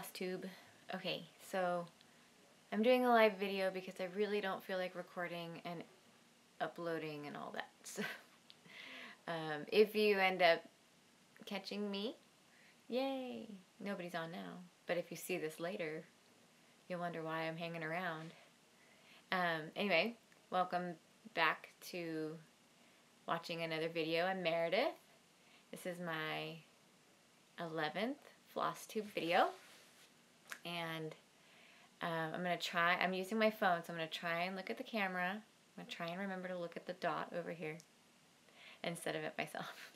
Flosstube. Okay, so I'm doing a live video because I really don't feel like recording and uploading and all that. So, if you end up catching me, yay! Nobody's on now. But if you see this later, you'll wonder why I'm hanging around. Anyway, welcome back to watching another video. I'm Meredith. This is my 11th Flosstube video. And I'm using my phone, so I'm going to try and look at the camera. I'm going to try and remember to look at the dot over here instead of at myself.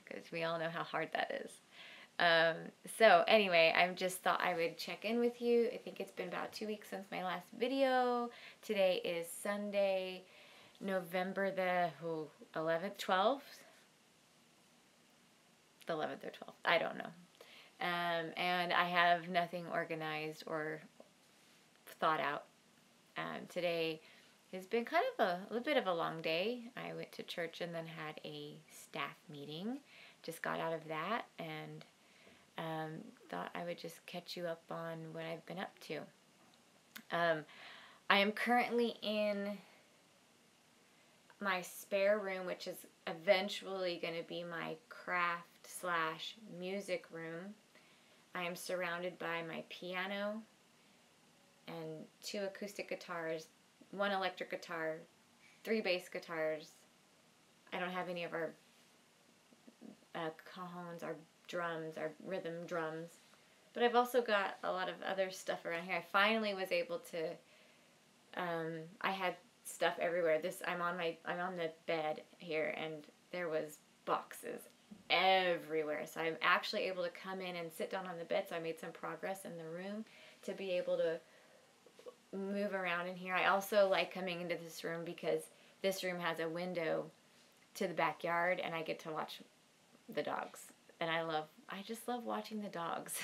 Because we all know how hard that is. So anyway, I just thought I would check in with you. I think it's been about 2 weeks since my last video. Today is Sunday, November the 11th, 12th? The 11th or 12th. I don't know. And I have nothing organized or thought out. Today has been kind of a little bit of a long day. I went to church and then had a staff meeting. Just got out of that and thought I would just catch you up on what I've been up to. I am currently in my spare room, which is eventually going to be my craft/music room. I am surrounded by my piano and 2 acoustic guitars, 1 electric guitar, 3 bass guitars. I don't have any of our cajones, our drums, our rhythm drums. But I've also got a lot of other stuff around here. I finally was able to, I had stuff everywhere. I'm on the bed here, and there was boxes everywhere. So I'm actually able to come in and sit down on the bed. So I made some progress in the room to be able to move around in here. I also like coming into this room because this room has a window to the backyard, and I get to watch the dogs. And I just love watching the dogs.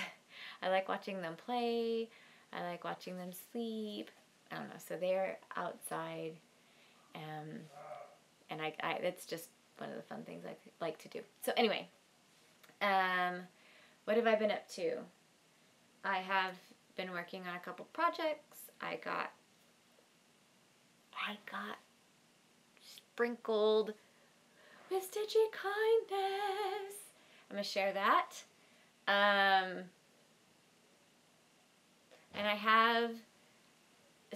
I like watching them play. I like watching them sleep. I don't know. So they're outside, and it's just one of the fun things I like to do. So anyway, what have I been up to? I have been working on a couple projects. I got sprinkled with stitchy kindness. I'm going to share that. And I have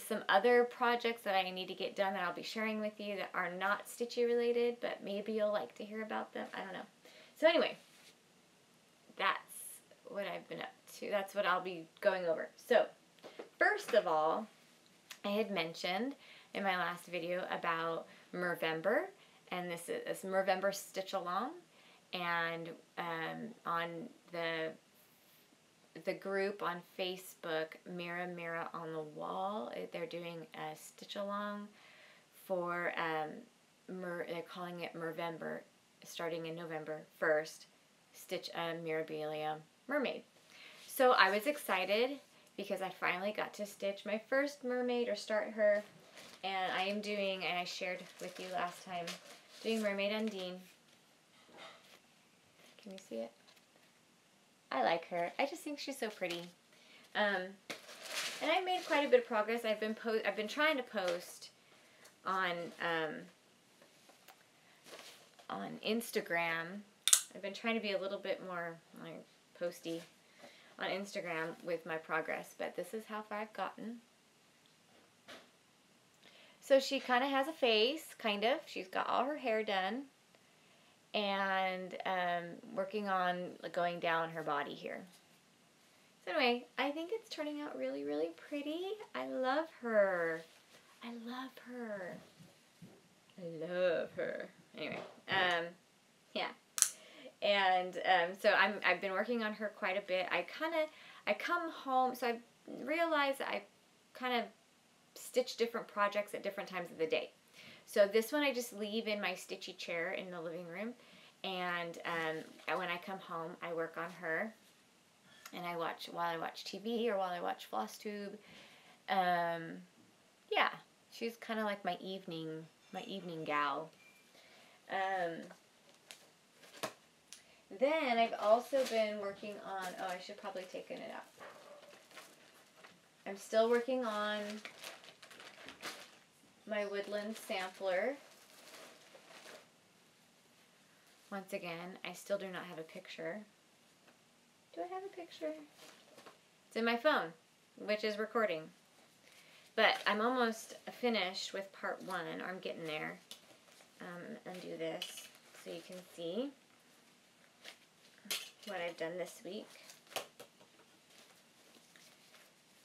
some other projects that I need to get done that I'll be sharing with you that are not stitchy related, but maybe you'll like to hear about them. I don't know. So anyway, that's what I've been up to. That's what I'll be going over. So first of all, I had mentioned in my last video about Mervember, and this is Mervember Stitch Along, and on the group on Facebook, Mirror Mirror on the Wall, they're doing a stitch along for they're calling it Mervember, starting in November 1st. Stitch a Mirabilia mermaid. So I was excited because I finally got to stitch my first mermaid, or start her, and I am doing, and I shared with you last time, doing Mermaid Undine. Can you see it? I like her. I just think she's so pretty. And I made quite a bit of progress. I've been trying to post on Instagram. I've been trying to be a little bit more like posty on Instagram with my progress, but this is how far I've gotten. So she kind of has a face, kind of. She's got all her hair done, and working on going down her body here. So anyway, I think it's turning out really, really pretty. I love her. I love her. I love her. Anyway, yeah. And so I've been working on her quite a bit. I come home, so I realized that I kind of stitch different projects at different times of the day. So this one I just leave in my stitchy chair in the living room, and when I come home I work on her, and while I watch TV or while I watch Flosstube. Yeah, she's kind of like my evening gal. Then I've also been working on, oh, I should probably take it out. I'm still working on my woodland sampler. Once again, I still do not have a picture. Do I have a picture? It's in my phone, which is recording. But I'm almost finished with part 1, or I'm getting there. Undo this so you can see what I've done this week.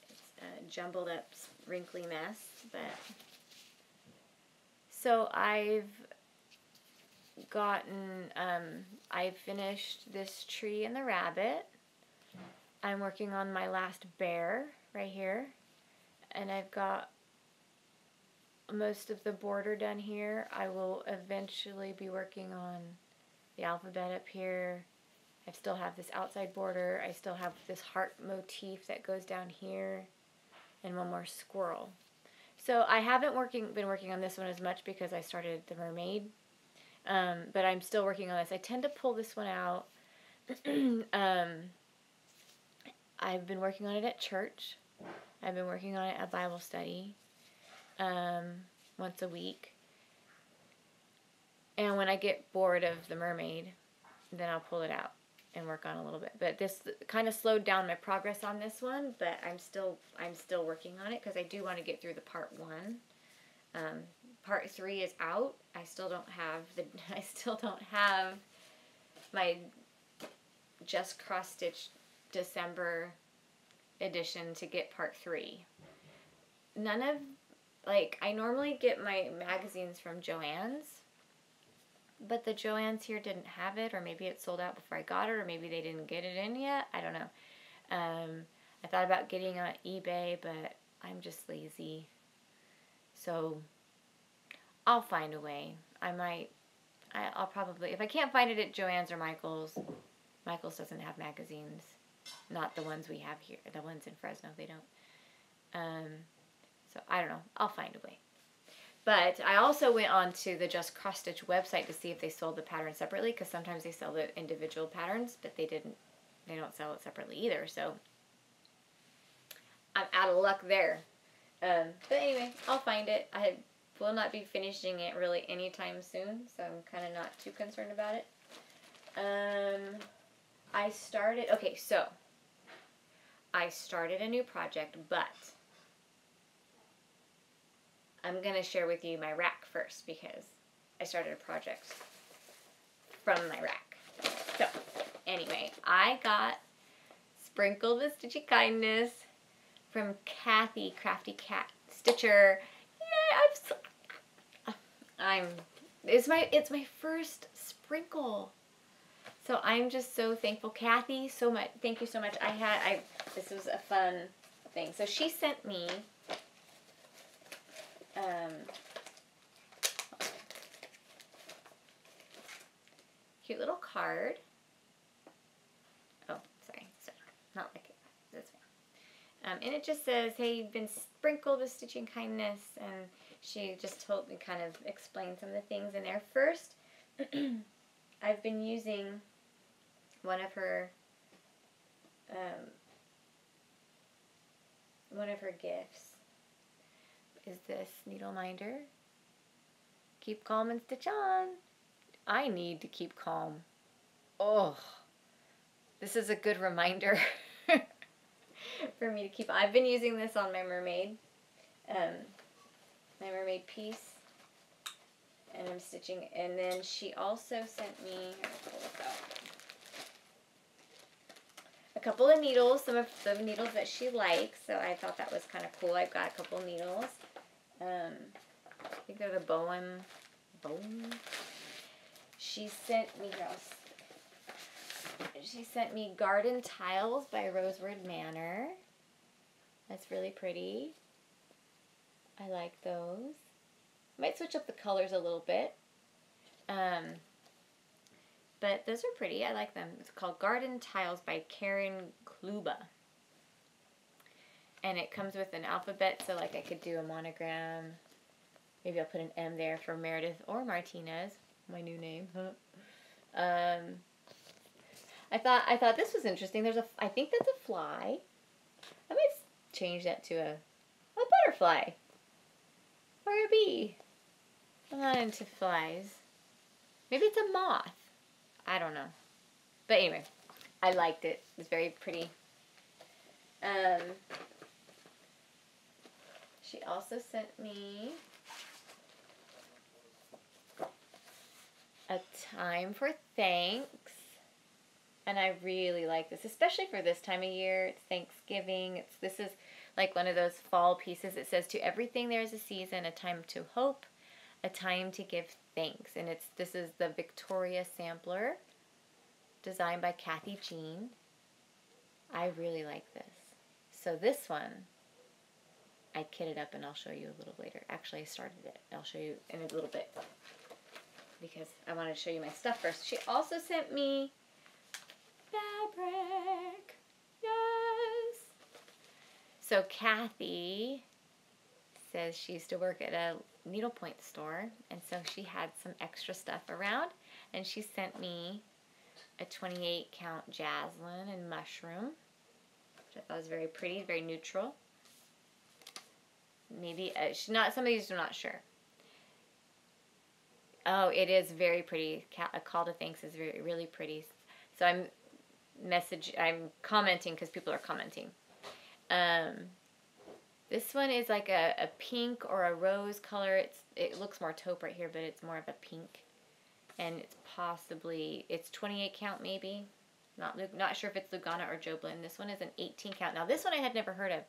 It's a jumbled up, wrinkly mess, but so I've gotten, I finished this tree and the rabbit. I'm working on my last bear right here, and I've got most of the border done here. I will eventually be working on the alphabet up here. I still have this outside border. I still have this heart motif that goes down here, and one more squirrel. So I haven't been working on this one as much because I started the mermaid, but I'm still working on this. I tend to pull this one out. I've been working on it at church. I've been working on it at Bible study once a week. And when I get bored of the mermaid, then I'll pull it out and work on a little bit. But this kind of slowed down my progress on this one, but I'm still working on it because I do want to get through the part 1. Part 3 is out. I still don't have my just cross stitch December edition to get part 3. I normally get my magazines from Joann's, but the Joann's here didn't have it, or maybe it sold out before I got it, or maybe they didn't get it in yet. I don't know. I thought about getting it on eBay, but I'm just lazy. So I'll find a way. I'll probably, if I can't find it at Joann's or Michael's doesn't have magazines. Not the ones we have here. The ones in Fresno, they don't. So I don't know. I'll find a way. But I also went on to the Just Cross Stitch website to see if they sold the pattern separately, because sometimes they sell the individual patterns, but they don't sell it separately either. So I'm out of luck there. But anyway, I'll find it. I will not be finishing it really anytime soon, so I'm kind of not too concerned about it. I started a new project, but I'm going to share with you my rack first, because I started a project from my rack. So, anyway, I got Sprinkle the Stitchy Kindness from Kathy, Crafty Cat Stitcher. Yeah, it's my first sprinkle. So I'm just so thankful. Kathy, so much. Thank you so much. This was a fun thing. So she sent me cute little card. Oh, sorry, not like it. That's fine. And it just says, "Hey, you've been sprinkled with stitching kindness," and she just told me, kind of explained some of the things in there. First, I've been using one of her gifts. Is this needle minder. Keep calm and stitch on. I need to keep calm. Oh, this is a good reminder for me to keep. I've been using this on my mermaid piece, and I'm stitching. And then she also sent me, here, pull this out, a couple of needles, some of the needles that she likes. So I thought that was kind of cool. I've got a couple needles. I think they're the Bowen. She sent me Garden Tiles by Rosewood Manor. That's really pretty. I like those. Might switch up the colors a little bit. But those are pretty. I like them. It's called Garden Tiles by Karen Kluba. And it comes with an alphabet, so like I could do a monogram. Maybe I'll put an M there for Meredith or Martinez, my new name. I thought this was interesting. I think that's a fly. I might change that to a butterfly or a bee. I'm not into flies. Maybe it's a moth. I don't know. But anyway, I liked it. It was very pretty. She also sent me a time for thanks. And I really like this, especially for this time of year. It's Thanksgiving. This is like one of those fall pieces. It says, to everything there is a season, a time to hope, a time to give thanks. And this is the Victoria sampler, designed by Kathy Jean. I really like this. So this one, I kitted up, and I'll show you a little later. Actually, I started it. I'll show you in a little bit, because I wanted to show you my stuff first. She also sent me fabric. Yes. So Kathy says she used to work at a needlepoint store, and so she had some extra stuff around, and she sent me a 28 count jasmine and mushroom, which I thought was very pretty, very neutral. Maybe some of these I'm not sure. Oh, it is very pretty. A call to thanks is really pretty. So I'm commenting because people are commenting. This one is like a pink or a rose color. It looks more taupe right here, but it's more of a pink. And it's 28 count maybe. Not sure if it's Lugana or Joblin. This one is an 18 count. Now this one I had never heard of.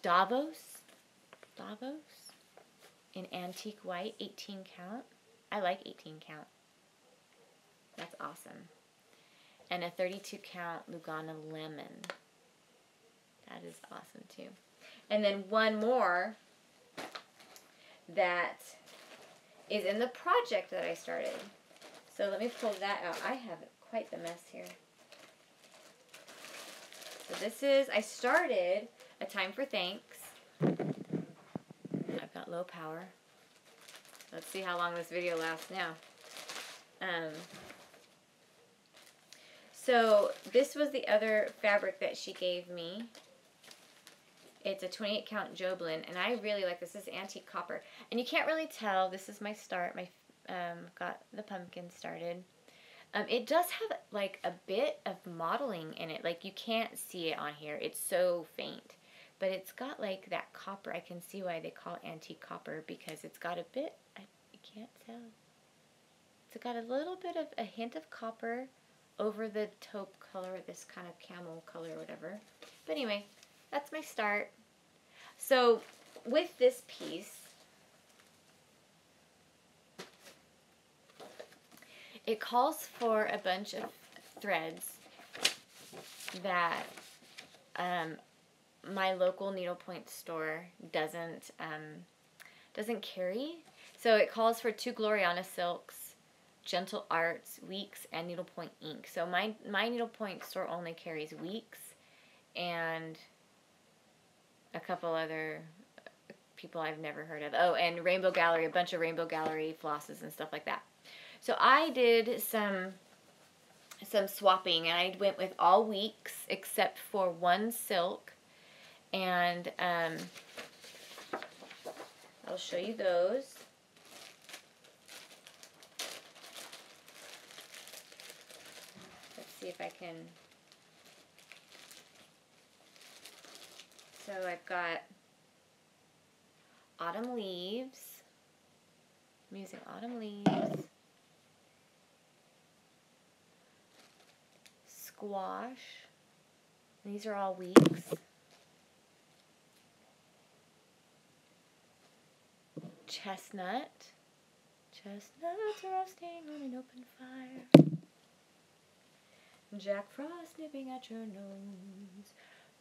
Davos in antique white, 18 count. I like 18 count. That's awesome. And a 32 count Lugana lemon. That is awesome too. And then one more that is in the project that I started. So let me pull that out. I have quite the mess here. So I started a time for thanks. I've got low power. Let's see how long this video lasts now. So this was the other fabric that she gave me. It's a 28 count Joblin, and I really like this. This is antique copper, and you can't really tell. This is my start. Got the pumpkin started. It does have like a bit of modeling in it. Like you can't see it on here. It's so faint, but it's got like that copper. I can see why they call it antique copper, because it's got a bit. You can't tell. It's got a little bit of a hint of copper over the taupe color, this kind of camel color or whatever. But anyway, that's my start. So with this piece, it calls for a bunch of threads that my local needlepoint store doesn't carry. So it calls for 2 Gloriana silks, Gentle Arts, Weeks, and needlepoint ink. So my needlepoint store only carries Weeks and a couple other people I've never heard of. Oh, and Rainbow Gallery, a bunch of Rainbow Gallery flosses and stuff like that. So I did some swapping, and I went with all Weeks except for one silk, and I'll show you those. Let's see if I can. So I've got Autumn Leaves. I'm using Autumn Leaves. Squash. These are all Weeks. Chestnut. Chestnuts roasting on an open fire. Jack Frost nipping at your nose.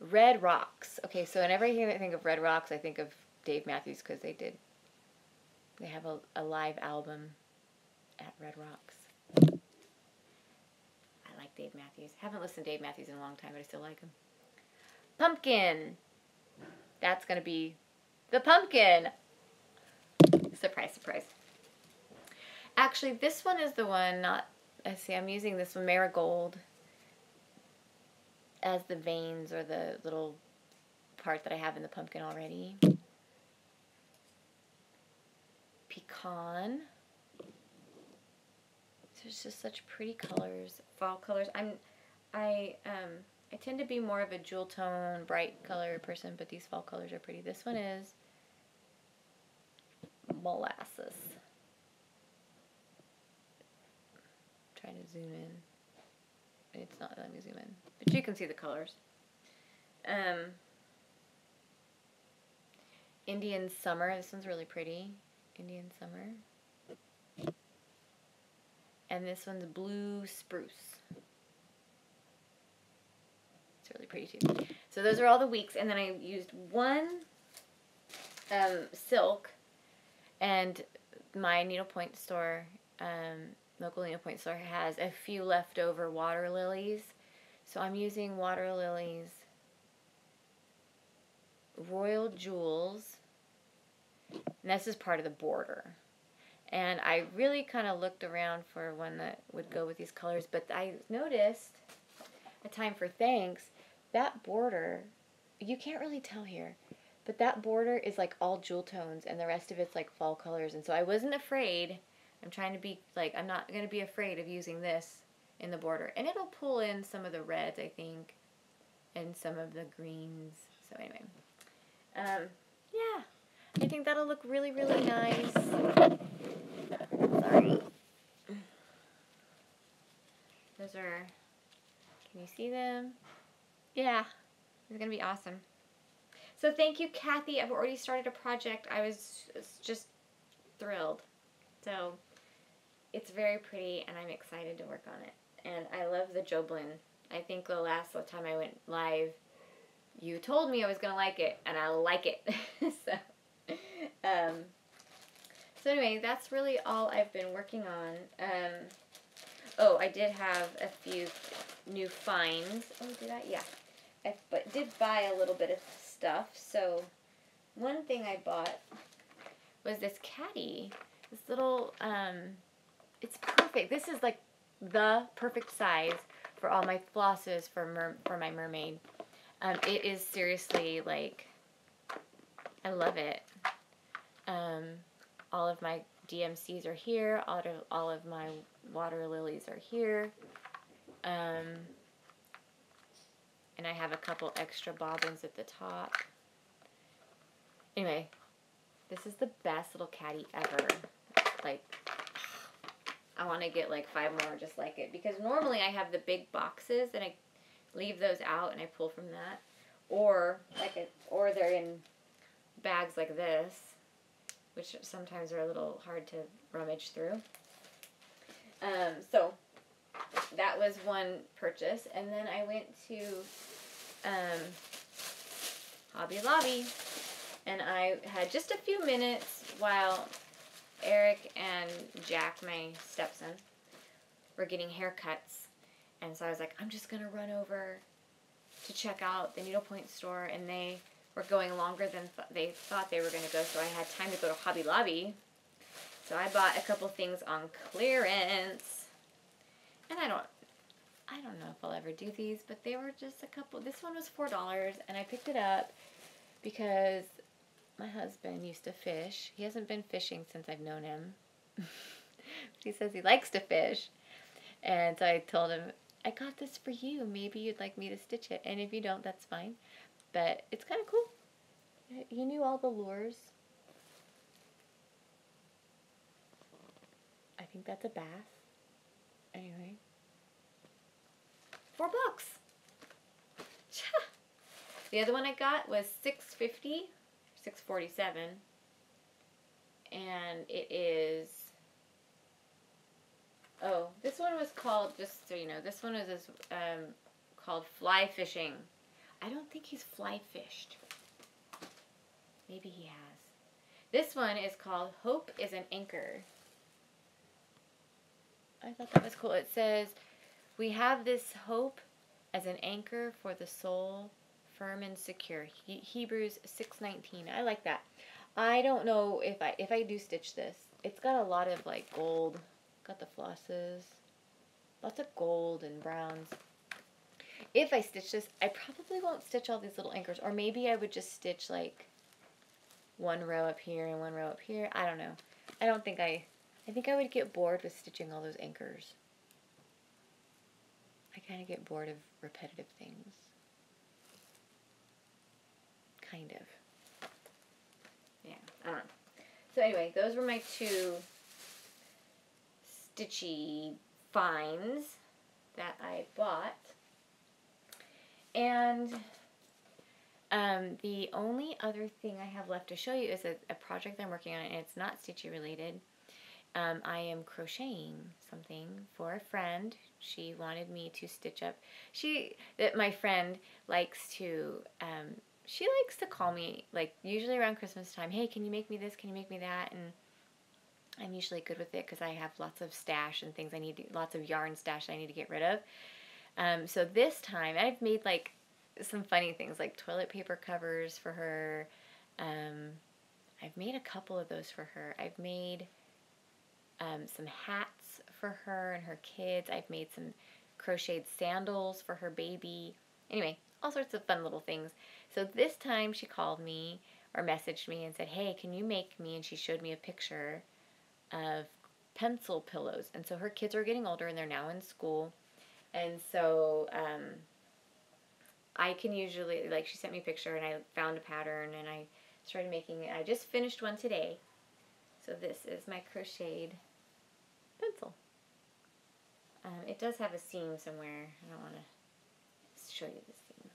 Red Rocks. Okay, so whenever I think of Red Rocks, I think of Dave Matthews, because they have a live album at Red Rocks. I like Dave Matthews. Haven't listened to Dave Matthews in a long time, but I still like him. Pumpkin. That's going to be the pumpkin. Surprise, surprise. Actually, this one is the one, I'm using this one, Marigold, as the veins or the little part that I have in the pumpkin already. Pecan. There's just such pretty colors, fall colors. I tend to be more of a jewel tone, bright color person, but these fall colors are pretty. This one is molasses. Trying to zoom in. It's not letting me zoom in, but you can see the colors. Indian Summer. This one's really pretty. Indian Summer. And this one's Blue Spruce. It's really pretty too. So those are all the weeks, and then I used one silk, and my needlepoint store, local needlepoint store, has a few leftover water lilies. So I'm using water lilies, Royal Jewels, and this is part of the border. And I really kind of looked around for one that would go with these colors, but I noticed A Time for Thanks, that border, you can't really tell here, but that border is like all jewel tones and the rest of it's like fall colors. And so I wasn't afraid. I'm trying to be like, I'm not going to be afraid of using this in the border. And it'll pull in some of the reds, I think, and some of the greens. So anyway, yeah, I think that'll look really, really nice. Sorry. Those are, can you see them? Yeah, it's going to be awesome. So thank you, Kathy. I've already started a project. I was just thrilled. So it's very pretty, and I'm excited to work on it. And I love the Joblin. I think the last time I went live, you told me I was going to like it, and I like it. So anyway, that's really all I've been working on. Oh, I did have a few new finds. Oh, did I? Yeah. I did buy a little bit of stuff. So one thing I bought was this caddy. This little, it's perfect. This is like the perfect size for all my flosses for my mermaid. It is seriously like, I love it. All of my DMCs are here. All of my water lilies are here. And I have a couple extra bobbins at the top. Anyway, this is the best little caddy ever. Like, I want to get like 5 more just like it. Because normally I have the big boxes and I leave those out and I pull from that. Or they're in bags like this, which sometimes are a little hard to rummage through. So that was one purchase. And then I went to Hobby Lobby, and I had just a few minutes while Eric and Jack, my stepson, were getting haircuts. And so I was like, I'm just going to run over to check out the needlepoint store, and they were going longer than they thought they were going to go, so I had time to go to Hobby Lobby. So I bought a couple things on clearance, and I don't know if I'll ever do these, but they were just a couple. This one was $4, and I picked it up because my husband used to fish. He hasn't been fishing since I've known him. He says he likes to fish, and so I told him, I got this for you. Maybe you'd like me to stitch it, and if you don't, that's fine. But it's kind of cool. You knew all the lures. I think that's a bass. Anyway. $4. The other one I got was $6.50, $6.47. And it is, oh, this one was called, just so you know, this one is called Fly Fishing. I don't think he's fly fished. Maybe he has. This one is called Hope is an Anchor. I thought that was cool. It says, we have this hope as an anchor for the soul, firm and secure. Hebrews 6:19. I like that. I don't know if I do stitch this. It's got a lot of like gold. Got the flosses. Lots of gold and browns. if I stitch this, I probably won't stitch all these little anchors, or maybe I would just stitch like one row up here and one row up here. I don't know. I think I would get bored with stitching all those anchors. I kind of get bored of repetitive things. Kind of. Yeah, I don't know. So anyway, those were my two stitchy finds that I bought. And the only other thing I have left to show you is a project I'm working on, and it's not stitchy related. I am crocheting something for a friend. She wanted me to stitch up. My friend likes to, she likes to call me, like, usually around Christmas time, hey, can you make me this, can you make me that, and I'm usually good with it because I have lots of stash and things lots of yarn stash I need to get rid of. So this time, I've made, like, some funny things, like toilet paper covers for her. I've made a couple of those for her. I've made some hats for her and her kids. I've made some crocheted sandals for her baby. Anyway, all sorts of fun little things. So this time she called me or messaged me and said, hey, can you make me, and she showed me a picture of pencil pillows. And so her kids are getting older and they're now in school. And so I can usually, like, she sent me a picture and I found a pattern and I started making it. I just finished one today. So this is my crocheted pencil. It does have a seam somewhere. I don't want to show you the seam.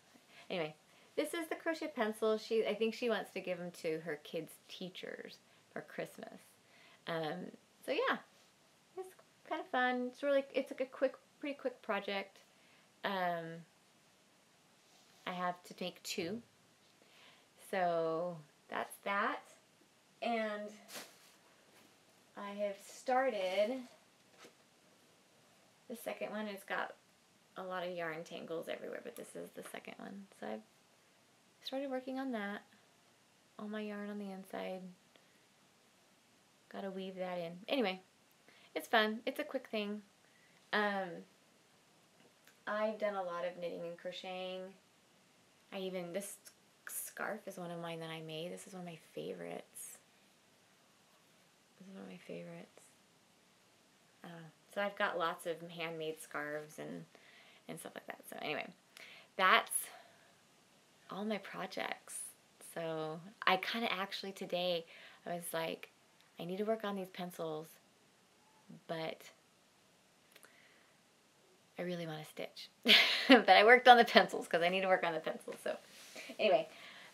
Anyway, this is the crochet pencil. I think she wants to give them to her kids' teachers for Christmas. So yeah, it's kind of fun. It's like a pretty quick project. I have to make two. So that's that. And I have started the second one. It's got a lot of yarn tangles everywhere, but this is the second one. So I've started working on that. All my yarn on the inside. Gotta weave that in. Anyway, it's fun. It's a quick thing. I've done a lot of knitting and crocheting. This scarf is one of mine that I made. This is one of my favorites. So I've got lots of handmade scarves and stuff like that. So anyway, that's all my projects. So I kind of actually today, I was like, I need to work on these pencils, but I really want to stitch. But I worked on the pencils because I need to work on the pencils. So anyway,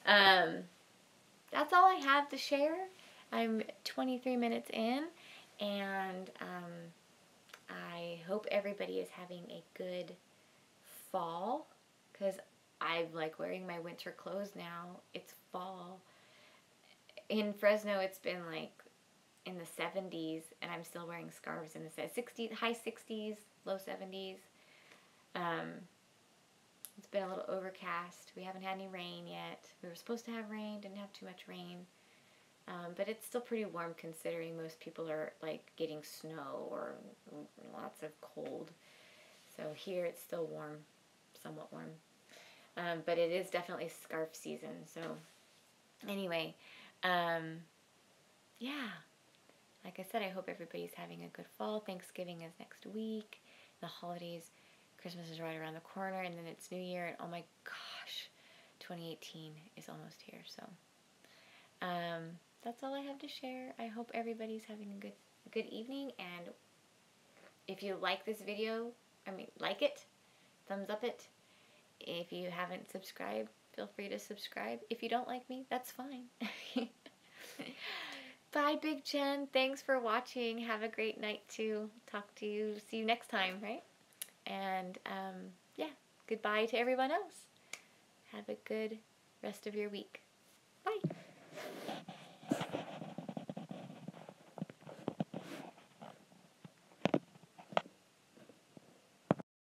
that's all I have to share. I'm 23 minutes in, and I hope everybody is having a good fall, because I like wearing my winter clothes now. It's fall. In Fresno, it's been like in the 70s, and I'm still wearing scarves in the 60s, high 60s, low 70s. It's been a little overcast. We haven't had any rain yet. We were supposed to have rain, didn't have too much rain. But it's still pretty warm considering most people are like getting snow or lots of cold. So here it's still warm, somewhat warm. But it is definitely scarf season. So anyway, yeah. Like I said, I hope everybody's having a good fall. Thanksgiving is next week. The holidays, Christmas is right around the corner, and then it's New Year, and oh my gosh, 2018 is almost here. So that's all I have to share. I hope everybody's having a good evening, and if you like this video, like it, thumbs up it. If you haven't subscribed, feel free to subscribe. If you don't like me, that's fine. Bye, Big Jen. Thanks for watching. Have a great night too. See you next time, right? And yeah, goodbye to everyone else. Have a good rest of your week. Bye.